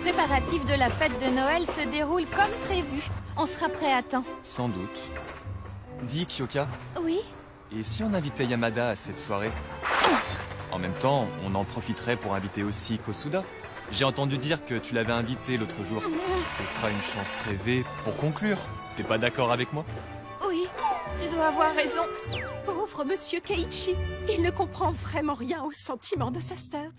préparatifs de la fête de Noël se déroulent comme prévu. On sera prêt à temps. Sans doute. Dis, Kyoka, Oui? et si on invitait Yamada à cette soirée? En même temps, on en profiterait pour inviter aussi Kosuda. J'ai entendu dire que tu l'avais invité l'autre jour. Ce sera une chance rêvée pour conclure. T'es pas d'accord avec moi? Oui, tu dois avoir raison. Pauvre monsieur Keiichi, il ne comprend vraiment rien aux sentiments de sa sœur.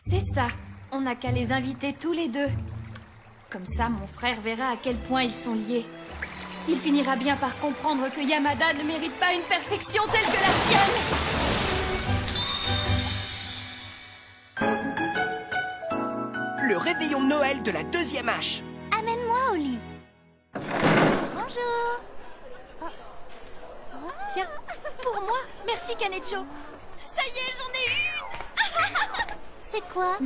C'est ça. On n'a qu'à les inviter tous les deux. Comme ça, mon frère verra à quel point ils sont liés. Il finira bien par comprendre que Yamada ne mérite pas une perfection telle que la sienne. Le réveillon de Noël de la 2e H. Amène-moi au lit. Bonjour. Tiens, pour moi. Merci, Kanecho. Ça y est, j'en ai une. C'est quoi?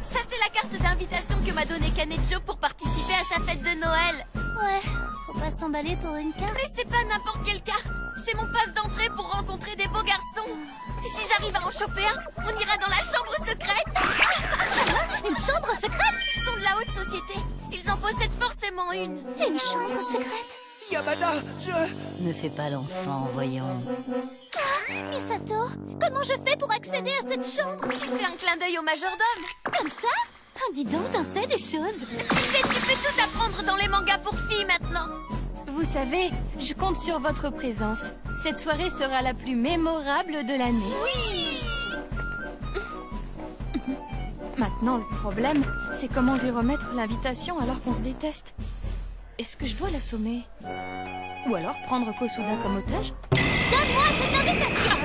Ça, c'est la carte d'invitation que m'a donnée Kanecho pour participer à sa fête de Noël. Ouais, faut pas s'emballer pour une carte. Mais c'est pas n'importe quelle carte. C'est mon passe d'entrée pour rencontrer des beaux garçons. Et si j'arrive à en choper un, on ira dans la chambre secrète. Une chambre secrète? Ils sont de la haute société. Ils en possèdent forcément une. Une chambre secrète? Yamada, je... Ne fais pas l'enfant, voyons. Misato, comment je fais pour accéder à cette chambre? Tu fais un clin d'œil au majordome. Comme ça? Ah, dis donc, t'en sais des choses. Tu sais, tu peux tout apprendre dans les mangas pour filles maintenant. Vous savez, je compte sur votre présence. Cette soirée sera la plus mémorable de l'année. Oui! Maintenant, le problème, c'est comment lui remettre l'invitation alors qu'on se déteste. Est-ce que je dois l'assommer? Ou alors prendre Kosuda comme otage? Donne-moi cette invitation!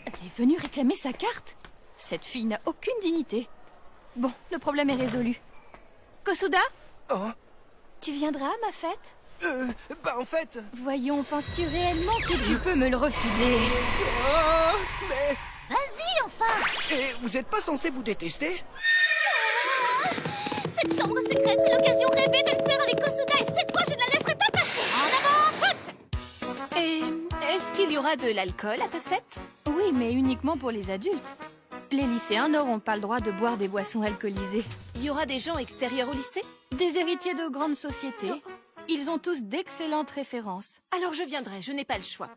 Elle est venue réclamer sa carte? Cette fille n'a aucune dignité. Bon, le problème est résolu. Kosuda? Oh, Tu viendras à ma fête? bah en fait... Voyons, penses-tu réellement que tu peux me le refuser? Oh, mais... Vas-y, enfin! Et vous êtes pas censé vous détester? Cette chambre secrète, c'est l'occasion rêvée de le faire avec Kosuda et cette fois, je ne la laisserai pas passer! En avant, toutes! Et est-ce qu'il y aura de l'alcool à ta fête? Oui, mais uniquement pour les adultes. Les lycéens n'auront pas le droit de boire des boissons alcoolisées. Il y aura des gens extérieurs au lycée? Des héritiers de grandes sociétés. Ils ont tous d'excellentes références. Alors je viendrai, je n'ai pas le choix.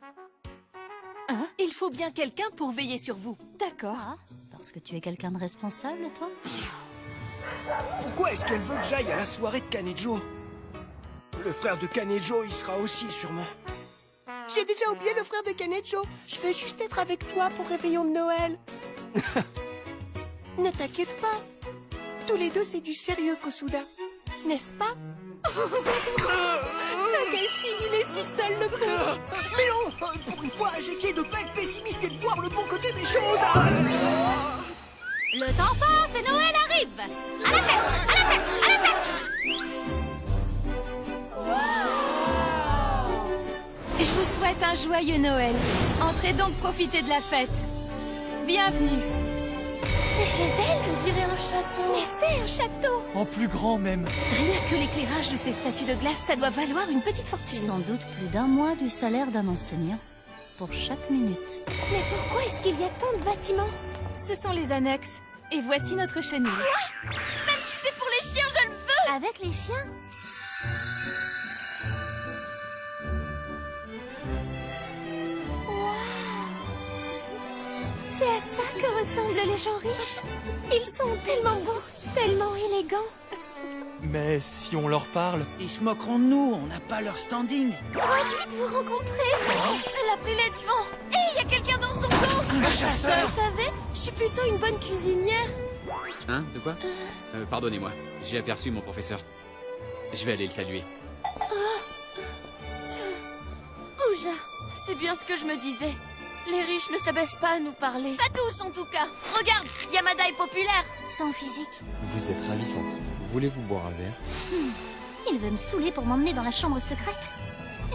Hein? Il faut bien quelqu'un pour veiller sur vous. D'accord. Ah, parce que tu es quelqu'un de responsable, toi? Pourquoi est-ce qu'elle veut que j'aille à la soirée de Kanejo? Le frère de Kanejo, il sera aussi, sûrement. J'ai déjà oublié le frère de Kanejo. Je veux juste être avec toi pour réveillon de Noël. Ne t'inquiète pas. Tous les deux, c'est du sérieux, Kosuda. N'est-ce pas? Takeshi, il est si seul, le pauvre. Mais non, pour une fois, j'essaie de pas être pessimiste et de voir le bon côté des choses. Le temps passe et Noël arrive! À la tête! À la tête! À la tête! Je vous souhaite un joyeux Noël. Entrez donc profiter de la fête. Bienvenue. C'est chez elle, on dirait un château. Mais c'est un château. En plus grand même. Rien que l'éclairage de ces statues de glace, ça doit valoir une petite fortune. Sans doute plus d'un mois du salaire d'un enseignant. Pour chaque minute. Mais pourquoi est-ce qu'il y a tant de bâtiments? Ce sont les annexes. Et voici notre chenille. Même si c'est pour les chiens, je le veux. Avec les chiens? C'est à ça que ressemblent les gens riches. Ils sont tellement beaux, tellement élégants. Mais si on leur parle... Ils se moqueront de nous, on n'a pas leur standing. Ravi de vous rencontrer. Elle a pris les devants. Et il y a quelqu'un dans son dos. Un chasseur. Vous savez, je suis plutôt une bonne cuisinière. Hein? De quoi? Pardonnez-moi, j'ai aperçu mon professeur. Je vais aller le saluer. Kuja, c'est bien ce que je me disais. Les riches ne s'abaissent pas à nous parler. Pas tous, en tout cas. Regarde, Yamada est populaire. Sans physique. Vous êtes ravissante. Voulez-vous boire un verre? Il veut me saouler pour m'emmener dans la chambre secrète.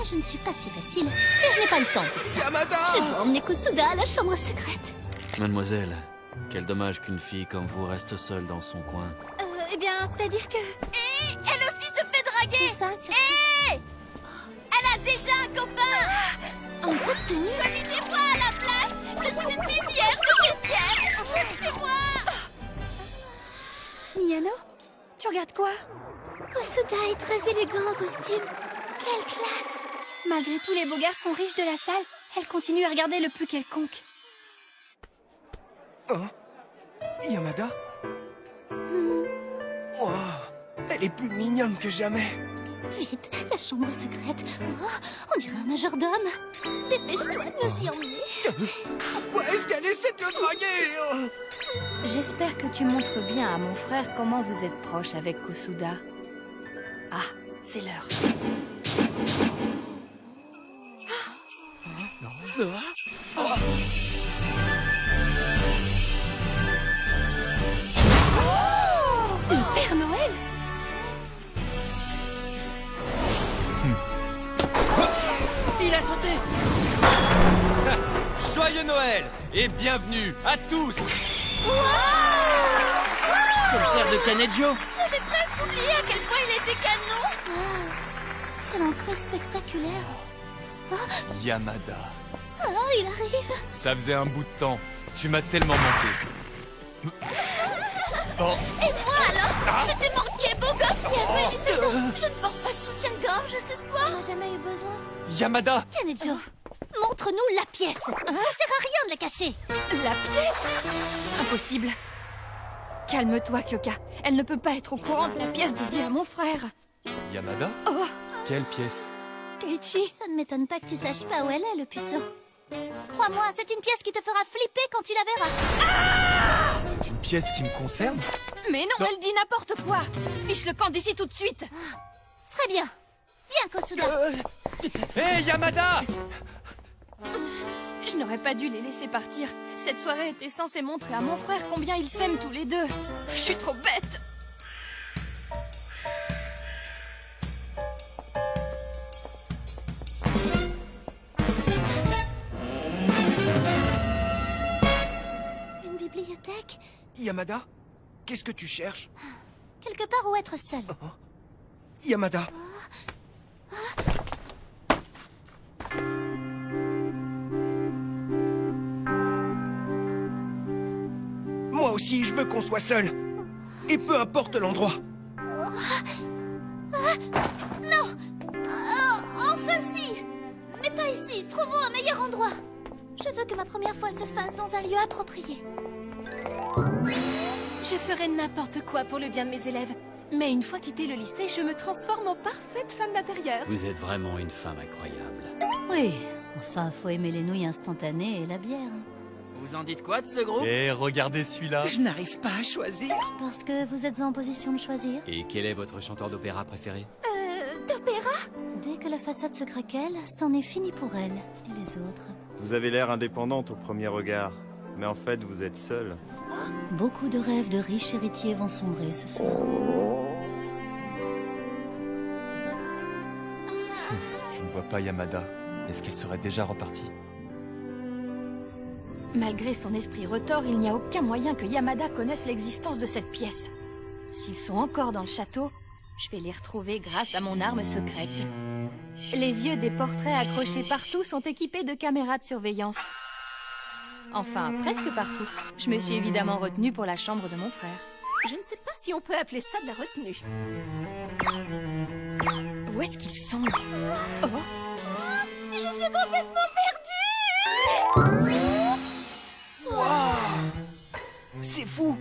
Et je ne suis pas si facile. Et je n'ai pas le temps pour ça. Yamada! Je dois emmener Kosuda à la chambre secrète. Mademoiselle, quel dommage qu'une fille comme vous reste seule dans son coin. Eh bien, c'est-à-dire que... Et elle aussi se fait draguer. C'est ça, surtout. Hé! Elle a déjà un copain. Un peu de tenue. Choisissez-moi à la place. Je suis une fille vierge, je suis vierge. Choisissez-moi. Miyano, tu regardes quoi? Kosuda est très élégant en costume. Quelle classe! Malgré tous les beaux garçons riches de la salle, elle continue à regarder le plus quelconque. Oh, Yamada? Oh, elle est plus mignonne que jamais. Vite, la chambre secrète. Oh, on dirait un majordome. Dépêche-toi de nous y emmener. Pourquoi est-ce qu'elle essaie de le draguer? J'espère que tu montres bien à mon frère comment vous êtes proche avec Kosuda. Ah, c'est l'heure. Le Père Noël? Il a sauté. Joyeux Noël et bienvenue à tous. C'est le frère de Kanejo. J'avais presque oublié à quel point il était canon. Quelle entrée spectaculaire. Yamada, Oh, il arrive. ça faisait un bout de temps. Tu m'as tellement manqué. Oh, Et moi alors? Je t'ai manqué, beau gosse. Bien joué, Riseto. Je ne porte pas de soutien-gorge ce soir. On n'a jamais eu besoin. Yamada! Kanejo, montre-nous la pièce. Ça sert à rien de la cacher. La pièce? Impossible. Calme-toi, Kyoka. Elle ne peut pas être au courant de la pièce dédiée à mon frère. Yamada? Oh, Quelle pièce? Keiichi. Ça ne m'étonne pas que tu saches pas où elle est, le puceau. Crois-moi, c'est une pièce qui te fera flipper quand tu la verras. C'est une pièce qui me concerne? Mais non, elle dit n'importe quoi. Fiche le camp d'ici tout de suite. Très bien. Viens, Kosuda. Hé, Yamada! Je n'aurais pas dû les laisser partir. Cette soirée était censée montrer à mon frère combien ils s'aiment tous les deux. Je suis trop bête. Une bibliothèque? Yamada? Qu'est-ce que tu cherches? Quelque part où être seul. Yamada? Moi aussi, je veux qu'on soit seuls. Et peu importe l'endroit. Enfin si. Mais pas ici. Trouvons un meilleur endroit. Je veux que ma première fois se fasse dans un lieu approprié. Je ferai n'importe quoi pour le bien de mes élèves. Mais une fois quitté le lycée, je me transforme en parfaite femme d'intérieur. Vous êtes vraiment une femme incroyable. Oui. Enfin, faut aimer les nouilles instantanées et la bière. Vous en dites quoi de ce groupe? Et regardez celui-là. Je n'arrive pas à choisir. Parce que vous êtes en position de choisir. Et quel est votre chanteur d'opéra préféré? Dès que la façade se craquelle, c'en est fini pour elle et les autres. Vous avez l'air indépendante au premier regard, mais en fait vous êtes seule. Beaucoup de rêves de riches héritiers vont sombrer ce soir. Je ne vois pas Yamada. Est-ce qu'elle serait déjà repartie? Malgré son esprit retors, il n'y a aucun moyen que Yamada connaisse l'existence de cette pièce. S'ils sont encore dans le château, je vais les retrouver grâce à mon arme secrète. Les yeux des portraits accrochés partout sont équipés de caméras de surveillance. Enfin, presque partout. Je me suis évidemment retenue pour la chambre de mon frère. Je ne sais pas si on peut appeler ça de la retenue. Où est-ce qu'ils sont? Oh, Je suis complètement perdue. C'est fou.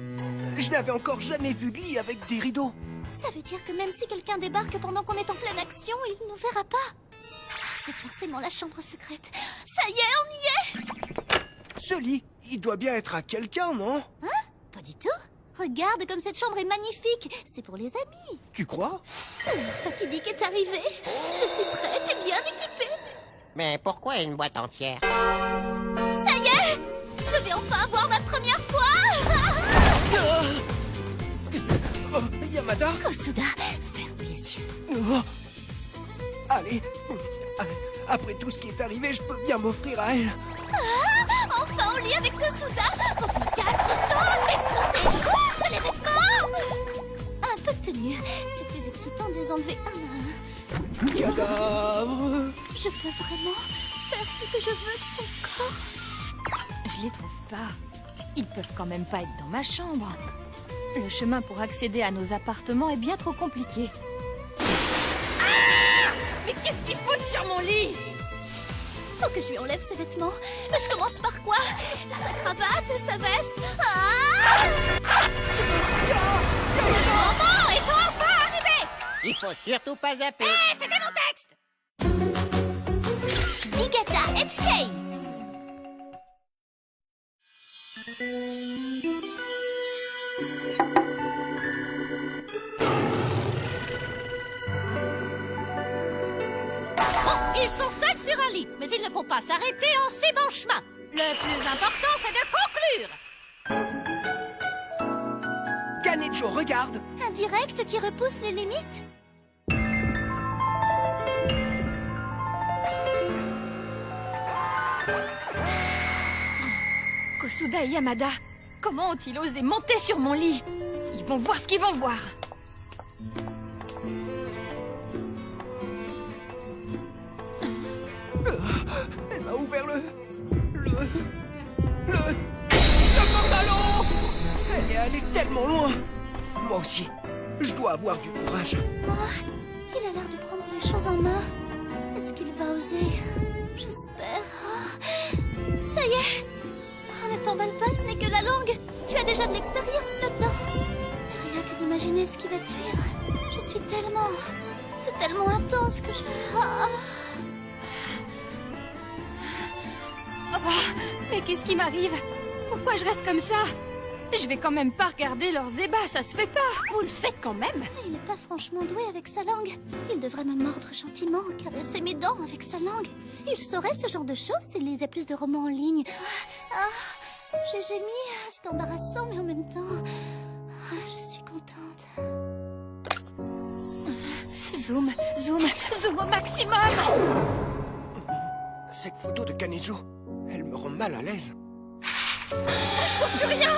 Je n'avais encore jamais vu de lit avec des rideaux. Ça veut dire que même si quelqu'un débarque pendant qu'on est en pleine action, il ne nous verra pas. C'est forcément la chambre secrète. Ça y est, on y est. Ce lit, il doit bien être à quelqu'un, non? Pas du tout. Regarde comme cette chambre est magnifique. C'est pour les amis. Tu crois? L'heure fatidique est arrivée. Je suis prête et bien équipée. Mais pourquoi une boîte entière? Ça y est, je vais enfin avoir ma première fois. Oh, Yamada? Kosuda, ferme les yeux. Oh. Allez. Après tout ce qui est arrivé, je peux bien m'offrir à elle. Enfin au lit avec Kosuda. Faut que je me calme, je saute, explosez, ouvre les vêtements. Un peu de tenue. C'est plus excitant de les enlever un à un. Cadavre. Je peux vraiment faire ce que je veux de son corps. Je les trouve pas. Ils peuvent quand même pas être dans ma chambre. Le chemin pour accéder à nos appartements est bien trop compliqué. Ah! Mais qu'est-ce qu'ils foutent sur mon lit? Faut que je lui enlève ses vêtements. Je commence par quoi? Sa cravate, sa veste. Ah! Maman, est-on enfin arrivé? Il faut surtout pas zapper. Hé, c'était mon texte! Bigata HK. Ils sont 7 sur un lit, mais ils ne vont pas s'arrêter en si bon chemin. Le plus important, c'est de conclure. Kanejo, regarde! Un direct qui repousse les limites? Kosuda et Yamada, comment ont-ils osé monter sur mon lit? Ils vont voir ce qu'ils vont voir. Elle m'a ouvert le pantalon! Elle est allée tellement loin! Moi aussi, je dois avoir du courage. Il a l'air de prendre les choses en main. Est-ce qu'il va oser? J'espère. Ça y est! Ne t'emballe pas, ce n'est que la langue. Tu as déjà de l'expérience là-dedans. Rien que d'imaginer ce qui va suivre. Je suis tellement... C'est tellement intense que je... Oh, mais qu'est-ce qui m'arrive? Pourquoi je reste comme ça? Je vais quand même pas regarder leurs ébats, ça se fait pas. Vous le faites quand même? Il n'est pas franchement doué avec sa langue. Il devrait me mordre gentiment, caresser mes dents avec sa langue. Il saurait ce genre de choses s'il lisait plus de romans en ligne. J'ai gémi, c'est embarrassant, mais en même temps, je suis contente. Zoom, zoom, zoom au maximum. Cette photo de Kanejo, elle me rend mal à l'aise. Je vois plus rien.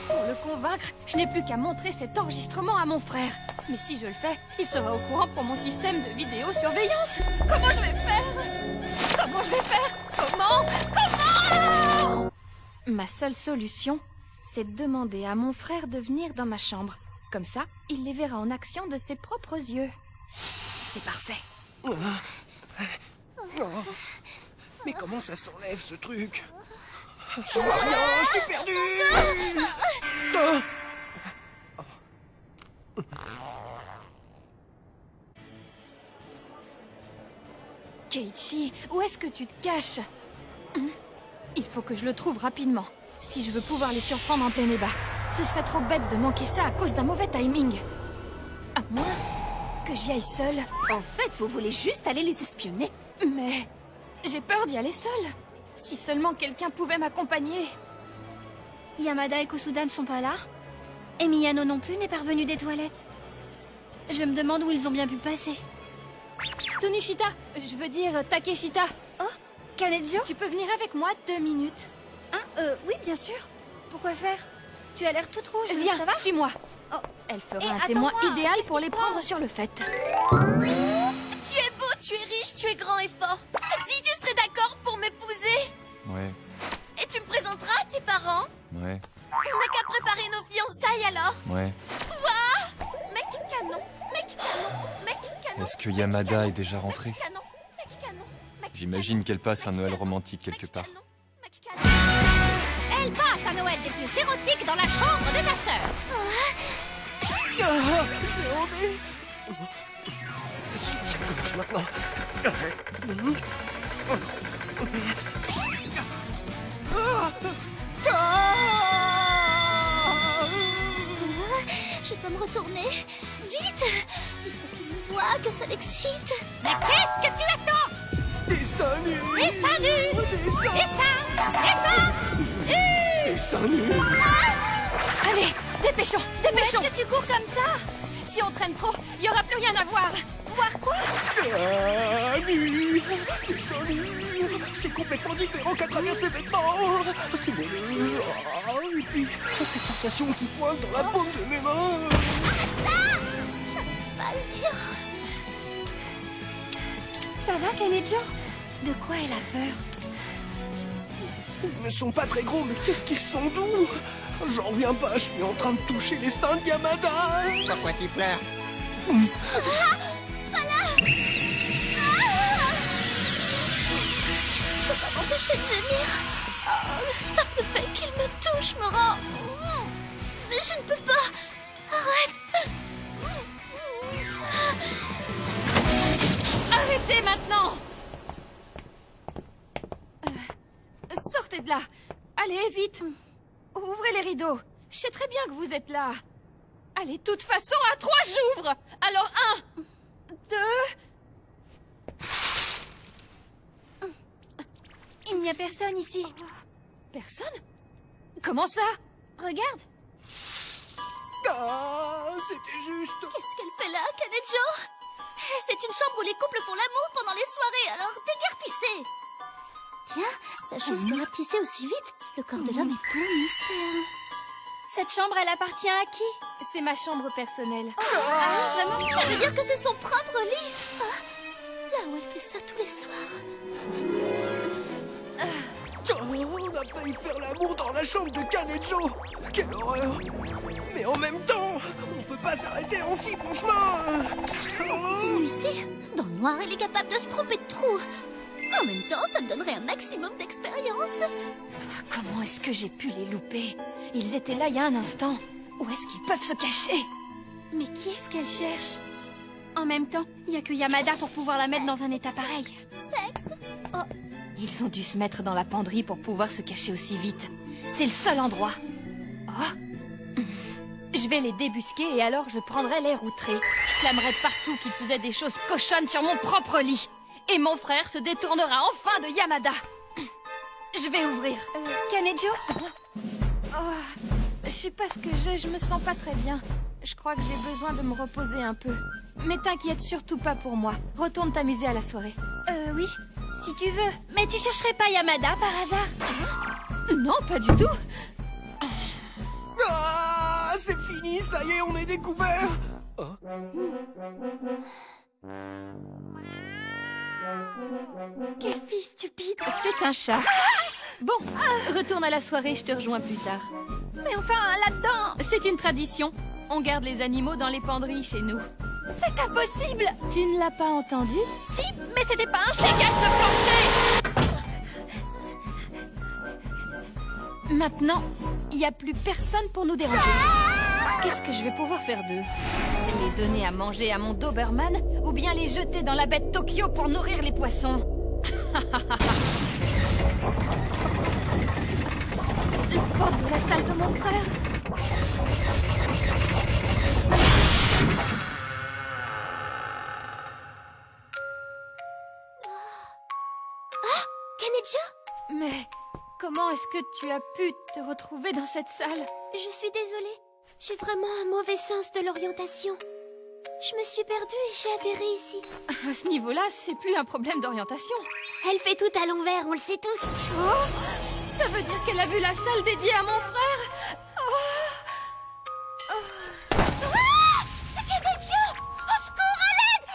Pour le convaincre, je n'ai plus qu'à montrer cet enregistrement à mon frère. Mais si je le fais, il sera au courant pour mon système de vidéosurveillance. Comment je vais faire? Comment je vais faire? Comment? Ma seule solution, c'est de demander à mon frère de venir dans ma chambre. Comme ça, il les verra en action de ses propres yeux. C'est parfait. Oh. Mais comment ça s'enlève, ce truc? Je vois rien, je t'ai perdu! Keiichi, où est-ce que tu te caches? Il faut que je le trouve rapidement, si je veux pouvoir les surprendre en plein ébat. Ce serait trop bête de manquer ça à cause d'un mauvais timing. À moins que j'y aille seule. En fait, vous voulez juste aller les espionner. Mais j'ai peur d'y aller seule. Si seulement quelqu'un pouvait m'accompagner. Yamada et Kosuda ne sont pas là. Et Miyano non plus n'est pas revenu des toilettes. Je me demande où ils ont bien pu passer. Tonishita, je veux dire Takeshita. Oh, Kanejo? Tu peux venir avec moi 2 minutes? Oui, bien sûr. Pourquoi faire? Tu as l'air toute rouge, Viens, ça va? suis-moi. Oh. Elle fera Et un témoin attends-moi, idéal qu'est-ce pour qui les prend? prendre sur le fait. Tu es beau, tu es riche, tu es grand et fort. Dis, tu serais d'accord pour m'épouser? Ouais, Et tu me présenteras à tes parents? ouais, On n'a qu'à préparer nos fiançailles alors. ouais. Mec canon, mec canon, mec canon. Est-ce que Yamada est déjà rentrée? Mec canon, mec canon, mec J'imagine qu'elle passe un Noël romantique quelque part. canon, mec canon. Elle passe un Noël des plus érotiques dans la chambre de ta sœur. Je l'ai enlevé. Soutiens-gorge maintenant. Je peux me retourner. Vite! Il faut qu'il me voie, que ça l'excite. Mais qu'est-ce que tu attends? Des seins nus! Des seins nus! Des seins! Des seins! Des seins! Des seins nus! Allez, dépêchons, Où dépêchons. est-ce que tu cours comme ça? Si on traîne trop, il n'y aura plus rien à voir. Voir quoi? Ah, nus! Des seins nus! C'est complètement différent qu'à travers ses vêtements! C'est mon nez! Et puis, cette sensation qui pointe dans la paume de mes mains! J'arrive pas à le dire. Ça va, Kanejo? De quoi elle a peur? Ils ne sont pas très gros, mais qu'est-ce qu'ils sont doux! J'en reviens pas, je suis en train de toucher les seins de Yamada! Pourquoi tu pleures? Je peux pas m'empêcher de gémir. Oh, le simple fait qu'il me touche me rend... Mais je ne peux pas. Arrête. Arrêtez maintenant! Sortez de là! Allez, vite! Ouvrez les rideaux! Je sais très bien que vous êtes là! Allez, de toute façon, à 3, j'ouvre! Alors, 1, 2... Il n'y a personne ici. Personne? Comment ça? Regarde. Ah, c'était juste... Qu'est-ce qu'elle fait là, Kanejo? C'est une chambre où les couples font l'amour pendant les soirées, alors déguerpissez. Tiens, la chose peut rapetisser aussi vite. Le corps de l'homme est plein de mystères. Cette chambre, elle appartient à qui? C'est ma chambre personnelle. Vraiment? Ça veut dire que c'est son propre lit. Là où elle fait ça tous les soirs. Oh, on a failli faire l'amour dans la chambre de Kanejo! Quelle horreur! Mais en même temps, on peut pas s'arrêter en si bon chemin! Oh. Ici, dans le noir, elle est capable de se tromper de trou. En même temps, ça me donnerait un maximum d'expérience. Comment est-ce que j'ai pu les louper? Ils étaient là il y a un instant. Où est-ce qu'ils peuvent se cacher? Mais qui est-ce qu'elle cherche? En même temps, il n'y a que Yamada pour pouvoir la mettre dans un état pareil. Sexe? Ils ont dû se mettre dans la penderie pour pouvoir se cacher aussi vite. C'est le seul endroit. Oh. Je vais les débusquer et alors je prendrai l'air outré. Je clamerai partout qu'ils faisaient des choses cochonnes sur mon propre lit. Et mon frère se détournera enfin de Yamada. Je vais ouvrir. Kanejo? Je sais pas ce que j'ai, je me sens pas très bien. Je crois que j'ai besoin de me reposer un peu. Mais t'inquiète surtout pas pour moi. Retourne t'amuser à la soirée. Oui, si tu veux. Mais tu chercherais pas Yamada par hasard? Non, pas du tout. Ah, c'est fini, ça y est, on est découvert! Oh. Quelle fille stupide! C'est un chat. Bon, retourne à la soirée, je te rejoins plus tard. Mais enfin, là-dedans! C'est une tradition. On garde les animaux dans les penderies chez nous. C'est impossible! Tu ne l'as pas entendu? Si, mais c'était pas un chat! Dégage le plancher! Maintenant, il n'y a plus personne pour nous déranger. Qu'est-ce que je vais pouvoir faire d'eux? Les donner à manger à mon Doberman ou bien les jeter dans la baie de Tokyo pour nourrir les poissons? La porte de la salle de mon frère. Kanejo? Mais comment est-ce que tu as pu te retrouver dans cette salle? Je suis désolée. J'ai vraiment un mauvais sens de l'orientation. Je me suis perdue et j'ai atterri ici. À ce niveau-là, c'est plus un problème d'orientation. Elle fait tout à l'envers, on le sait tous. Oh, ça veut dire qu'elle a vu la salle dédiée à mon frère. Kanejo! Au secours, à l'aide!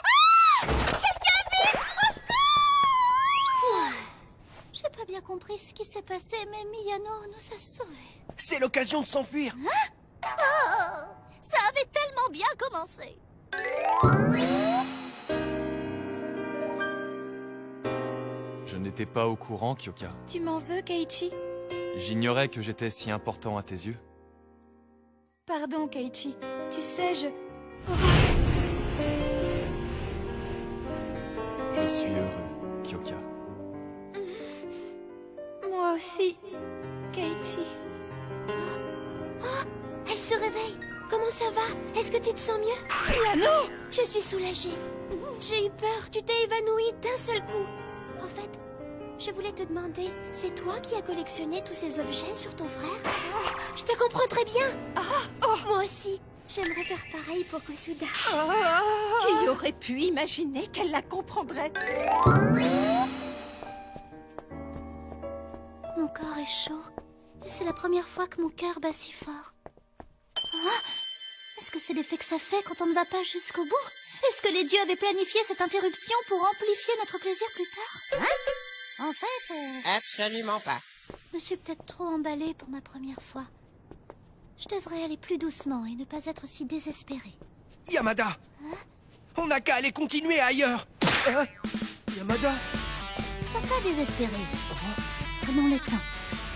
Quelqu'un vite! Au secours! J'ai pas bien compris ce qui s'est passé, mais Miyano nous a sauvés. C'est l'occasion de s'enfuir! Ça avait tellement bien commencé. Je n'étais pas au courant, Kyoka. Tu m'en veux, Keiichi? J'ignorais que j'étais si important à tes yeux. Pardon, Keiichi. Tu sais, Je suis heureux, Kyoka. Moi aussi, Keiichi. Elle se réveille. Comment ça va? Est-ce que tu te sens mieux? Miyano! Je suis soulagée. J'ai eu peur. Tu t'es évanouie d'un seul coup. En fait, je voulais te demander, c'est toi qui as collectionné tous ces objets sur ton frère? Je te comprends très bien. Moi aussi. J'aimerais faire pareil pour Kosuda. Qui aurait pu imaginer qu'elle la comprendrait? Mon corps est chaud. Et c'est la première fois que mon cœur bat si fort. Est-ce que c'est l'effet que ça fait quand on ne va pas jusqu'au bout? Est-ce que les dieux avaient planifié cette interruption pour amplifier notre plaisir plus tard? En fait, Absolument pas. je me suis peut-être trop emballée pour ma première fois. Je devrais aller plus doucement et ne pas être si désespérée. Yamada! On n'a qu'à aller continuer ailleurs! Hein? Yamada? Sois pas désespérée. Prenons le temps,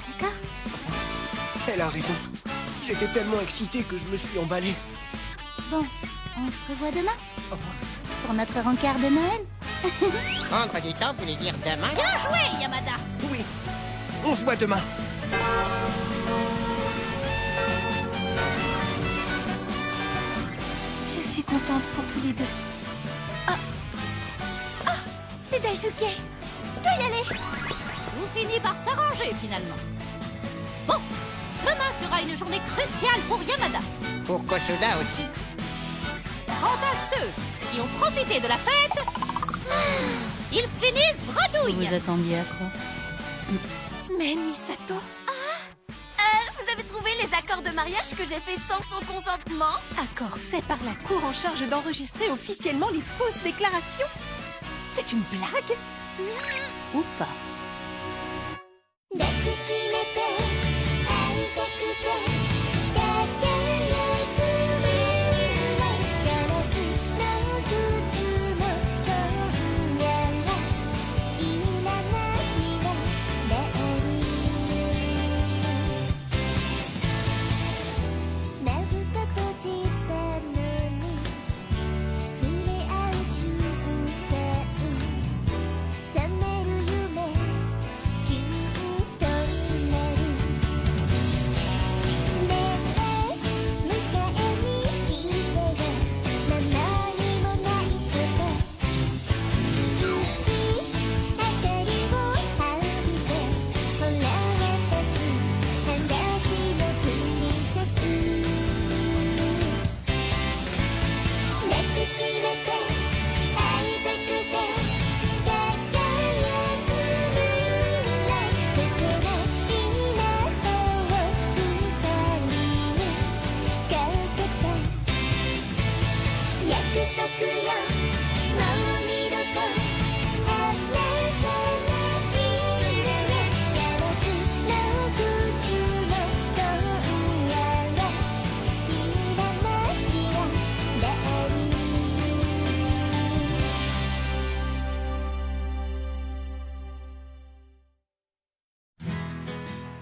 d'accord? Elle a raison. J'étais tellement excité que je me suis emballé. Bon, on se revoit demain? Pour notre rencard de Noël? Prendre du temps voulait dire demain. Bien joué, Yamada! Oui, on se voit demain. Je suis contente pour tous les deux. C'est Daisuke! Je dois y aller! Tout finit par s'arranger, finalement. Bon, demain sera une journée cruciale pour Yamada. Pour Kosuda aussi. Quant à ceux qui ont profité de la fête, ils finissent bredouille. Vous attendiez à quoi? Mais Misato... vous avez trouvé les accords de mariage que j'ai fait sans son consentement? Accord fait par la cour en charge d'enregistrer officiellement les fausses déclarations? C'est une blague? Ou pas?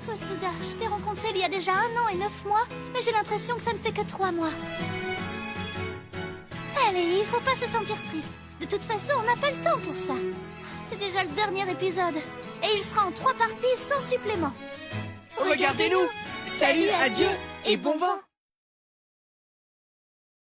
Kosuda, je t'ai rencontré il y a déjà 1 an et 9 mois, mais j'ai l'impression que ça ne fait que 3 mois. Allez, il faut pas se sentir triste. De toute façon, on n'a pas le temps pour ça. C'est déjà le dernier épisode. Et il sera en 3 parties sans supplément. Regardez-nous! Salut, adieu et bon vent!